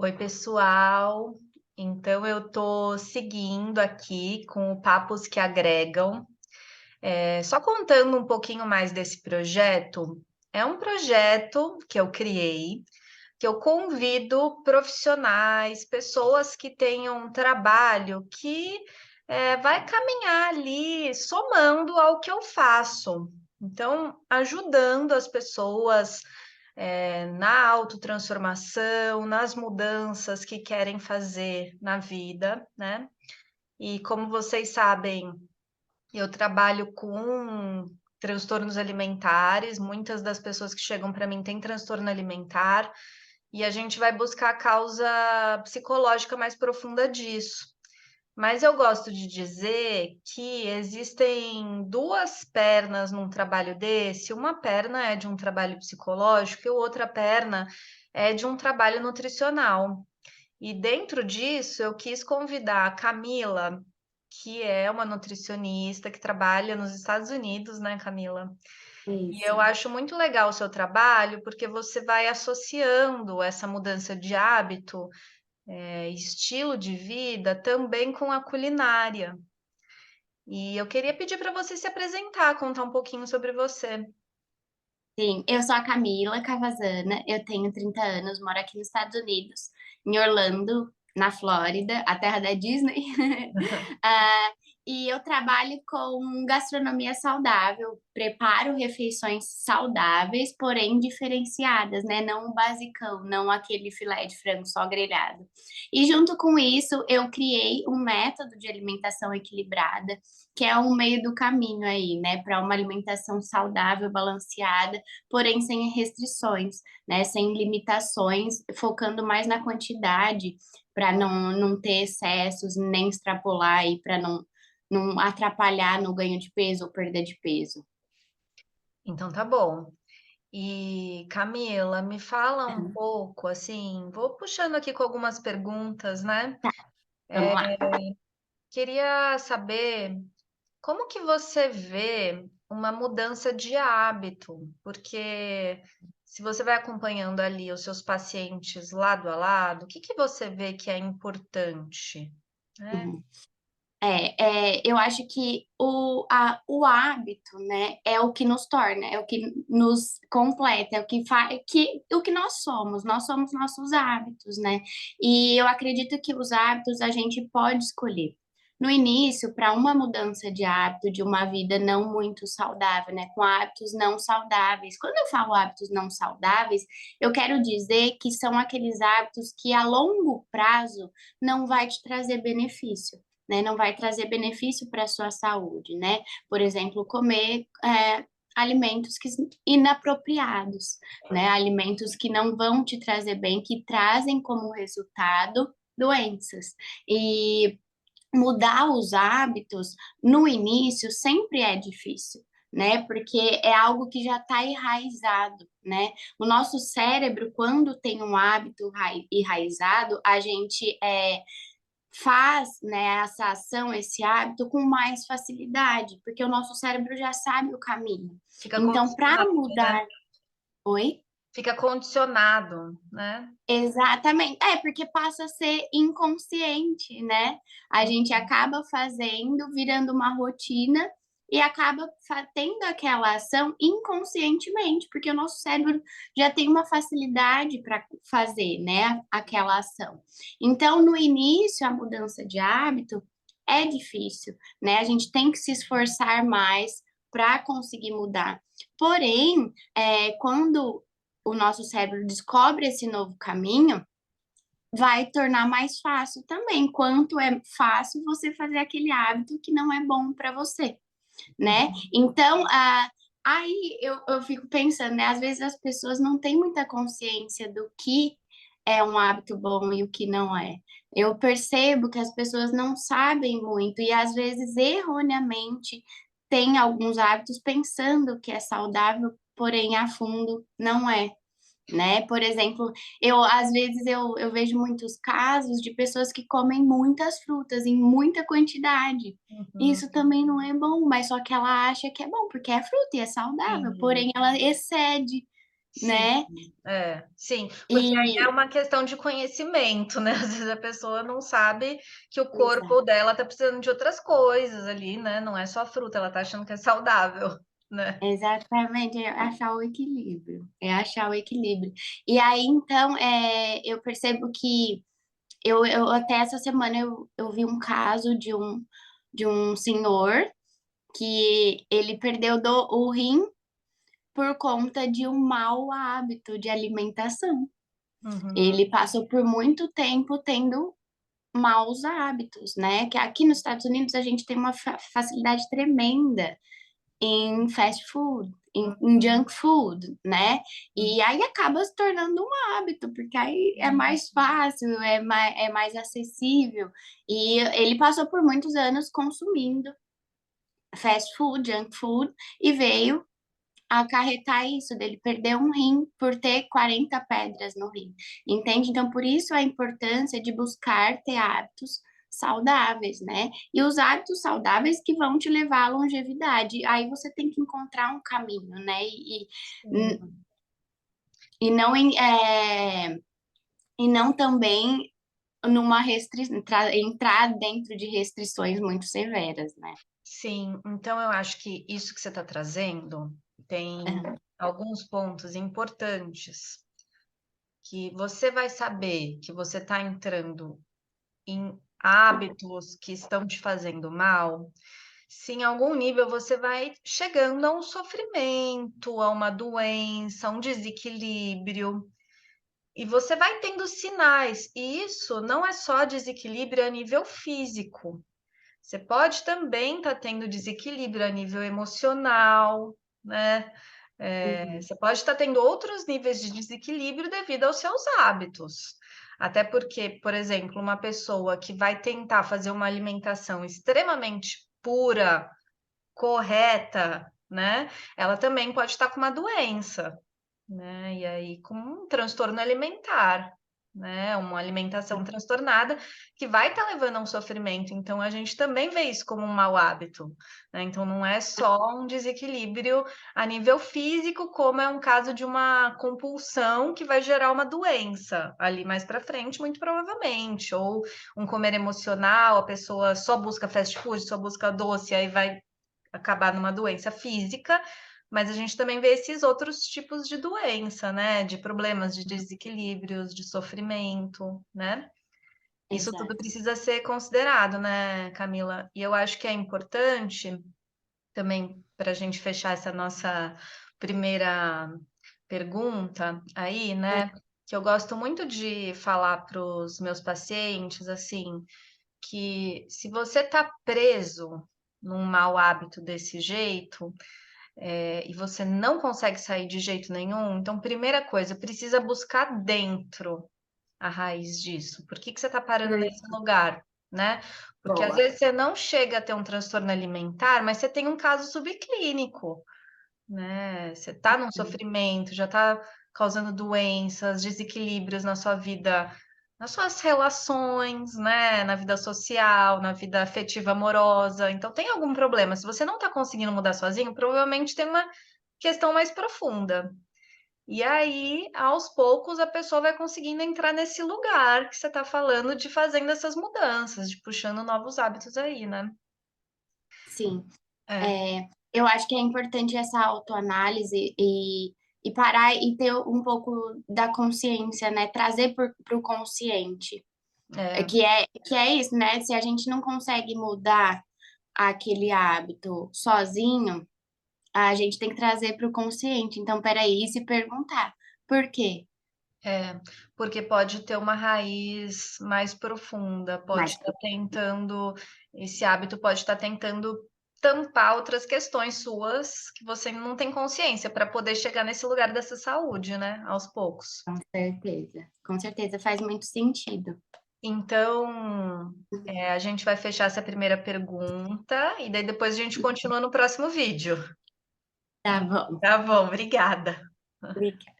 Oi, pessoal. Então, eu tô seguindo aqui com o Papos que Agregam. Só contando um pouquinho mais desse projeto, é um projeto que eu criei, que eu convido profissionais, pessoas que tenham um trabalho que vai caminhar ali, somando ao que eu faço. Então, ajudando as pessoas na autotransformação, nas mudanças que querem fazer na vida, né? E como vocês sabem, eu trabalho com transtornos alimentares, muitas das pessoas que chegam para mim têm transtorno alimentar, e a gente vai buscar a causa psicológica mais profunda disso. Mas eu gosto de dizer que existem duas pernas num trabalho desse. Uma perna é de um trabalho psicológico e a outra perna é de um trabalho nutricional. E dentro disso, eu quis convidar a Camila, que é uma nutricionista que trabalha nos Estados Unidos, né, Camila? E eu Isso. acho muito legal o seu trabalho, porque você vai associando essa mudança de hábito, estilo de vida, também com a culinária. E eu queria pedir para você se apresentar, contar um pouquinho sobre você. Sim, eu sou a Camila Cavazana, eu tenho 30 anos, moro aqui nos Estados Unidos, em Orlando, na Flórida, a terra da Disney. Ah, e eu trabalho com gastronomia saudável, preparo refeições saudáveis, porém diferenciadas, né? Não o basicão, não aquele filé de frango só grelhado. E junto com isso, eu criei um método de alimentação equilibrada, que é um meio do caminho aí, né, para uma alimentação saudável, balanceada, porém sem restrições, né, sem limitações, focando mais na quantidade, para não ter excessos, nem extrapolar e para não atrapalhar no ganho de peso ou perda de peso. Então tá bom. E Camila, me fala um pouco, assim, vou puxando aqui com algumas perguntas, né? Tá, vamos lá. Queria saber como que você vê uma mudança de hábito, porque se você vai acompanhando ali os seus pacientes lado a lado, o que que você vê que é importante, né? Uhum. Eu acho que o hábito, né, é o que nos torna, é o que nos completa, é o que faz, o que nós somos nossos hábitos, né? E eu acredito que os hábitos a gente pode escolher. No início, para uma mudança de hábito, de uma vida não muito saudável, né, com hábitos não saudáveis. Quando eu falo hábitos não saudáveis, eu quero dizer que são aqueles hábitos que a longo prazo não vai te trazer benefício, né? Não vai trazer benefício para a sua saúde, né? Por exemplo, comer alimentos inapropriados, né? Alimentos que não vão te trazer bem, que trazem como resultado doenças. E mudar os hábitos no início sempre é difícil, né? Porque é algo que já está enraizado, né? O nosso cérebro, quando tem um hábito enraizado, a gente faz, né, essa ação, esse hábito com mais facilidade, porque o nosso cérebro já sabe o caminho. Fica Então, para condicionado, né? mudar, oi? Fica condicionado, né? Exatamente. É, porque passa a ser inconsciente, né? A gente acaba fazendo, virando uma rotina e acaba tendo aquela ação inconscientemente, porque o nosso cérebro já tem uma facilidade para fazer, né, aquela ação. Então, no início, a mudança de hábito é difícil, né? A gente tem que se esforçar mais para conseguir mudar. Porém, quando o nosso cérebro descobre esse novo caminho, vai tornar mais fácil também. Quanto é fácil você fazer aquele hábito que não é bom para você, né? Então, aí eu fico pensando, né? Às vezes as pessoas não têm muita consciência do que é um hábito bom e o que não é. Eu percebo que as pessoas não sabem muito e às vezes erroneamente têm alguns hábitos pensando que é saudável, porém a fundo não é, né? Por exemplo, às vezes eu vejo muitos casos de pessoas que comem muitas frutas em muita quantidade. Uhum. Isso também não é bom, mas só que ela acha que é bom, porque é fruta e é saudável, Entendi. porém ela excede. Sim, né? sim, porque aí é E uma questão de conhecimento, né? Às vezes a pessoa não sabe que o corpo exato. dela tá precisando de outras coisas ali, né? Não é só fruta, ela tá achando que é saudável, né? Exatamente, é achar o equilíbrio, é achar o equilíbrio. E aí, então, eu percebo que eu até essa semana eu vi um caso de um senhor que ele perdeu o rim por conta de um mau hábito de alimentação. Uhum, Ele passou por muito tempo tendo maus hábitos, né? Que aqui nos Estados Unidos a gente tem uma facilidade tremenda em fast food, em junk food, né? uhum, E aí acaba se tornando um hábito, porque aí é uhum. mais fácil, é mais acessível. E ele passou por muitos anos consumindo fast food, junk food, e veio acarretar isso, dele perder um rim por ter 40 pedras no rim. Entende? Então, por isso a importância de buscar ter hábitos saudáveis, né? E os hábitos saudáveis que vão te levar à longevidade. Aí você tem que encontrar um caminho, né? Sim. E não e não também numa entrar dentro de restrições muito severas, né? Sim, então eu acho que isso que você está trazendo tem alguns pontos importantes que você vai saber que você está entrando em hábitos que estão te fazendo mal, se em algum nível você vai chegando a um sofrimento, a uma doença, a um desequilíbrio, e você vai tendo sinais, e isso não é só desequilíbrio a nível físico. Você pode também estar tendo desequilíbrio a nível emocional, né? Uhum. Você pode estar tendo outros níveis de desequilíbrio devido aos seus hábitos. Até porque, por exemplo, uma pessoa que vai tentar fazer uma alimentação extremamente pura, correta, né? Ela também pode estar com uma doença, né? E aí com um transtorno alimentar, né? Uma alimentação transtornada que vai estar levando a um sofrimento. Então a gente também vê isso como um mau hábito, né? Então não é só um desequilíbrio a nível físico, como é um caso de uma compulsão que vai gerar uma doença ali mais para frente, muito provavelmente, ou um comer emocional, a pessoa só busca fast food, só busca doce, aí vai acabar numa doença física, mas a gente também vê esses outros tipos de doença, né? De problemas, de desequilíbrios, de sofrimento, né? Isso tudo Exato. precisa ser considerado, né, Camila? E eu acho que é importante também para a gente fechar essa nossa primeira pergunta aí, né? Que eu gosto muito de falar para os meus pacientes assim, que se você está preso num mau hábito desse jeito, e você não consegue sair de jeito nenhum, então, primeira coisa, precisa buscar dentro a raiz disso. Por que que você está parando nesse lugar, né? Porque às Boa. vezes você não chega a ter um transtorno alimentar, mas você tem um caso subclínico, né? Você está num sofrimento, já está causando doenças, desequilíbrios na sua vida, nas suas relações, né? Na vida social, na vida afetiva amorosa. Então tem algum problema. Se você não está conseguindo mudar sozinho, provavelmente tem uma questão mais profunda. E aí, aos poucos, a pessoa vai conseguindo entrar nesse lugar que você está falando de fazendo essas mudanças, de puxando novos hábitos aí, né? Sim. É, É, eu acho que é importante essa autoanálise e parar e ter um pouco da consciência, né? Trazer para o consciente. é, Que é isso, né? Se a gente não consegue mudar aquele hábito sozinho, a gente tem que trazer para o consciente. Então, peraí, e se perguntar, por quê? porque pode ter uma raiz mais profunda, pode Mas estar tentando, esse hábito pode estar tentando tampar outras questões suas que você não tem consciência para poder chegar nesse lugar dessa saúde, né? Aos poucos. com certeza faz muito sentido. Então, a gente vai fechar essa primeira pergunta e daí depois a gente continua no próximo vídeo. Tá bom. Tá bom, obrigada. Obrigada.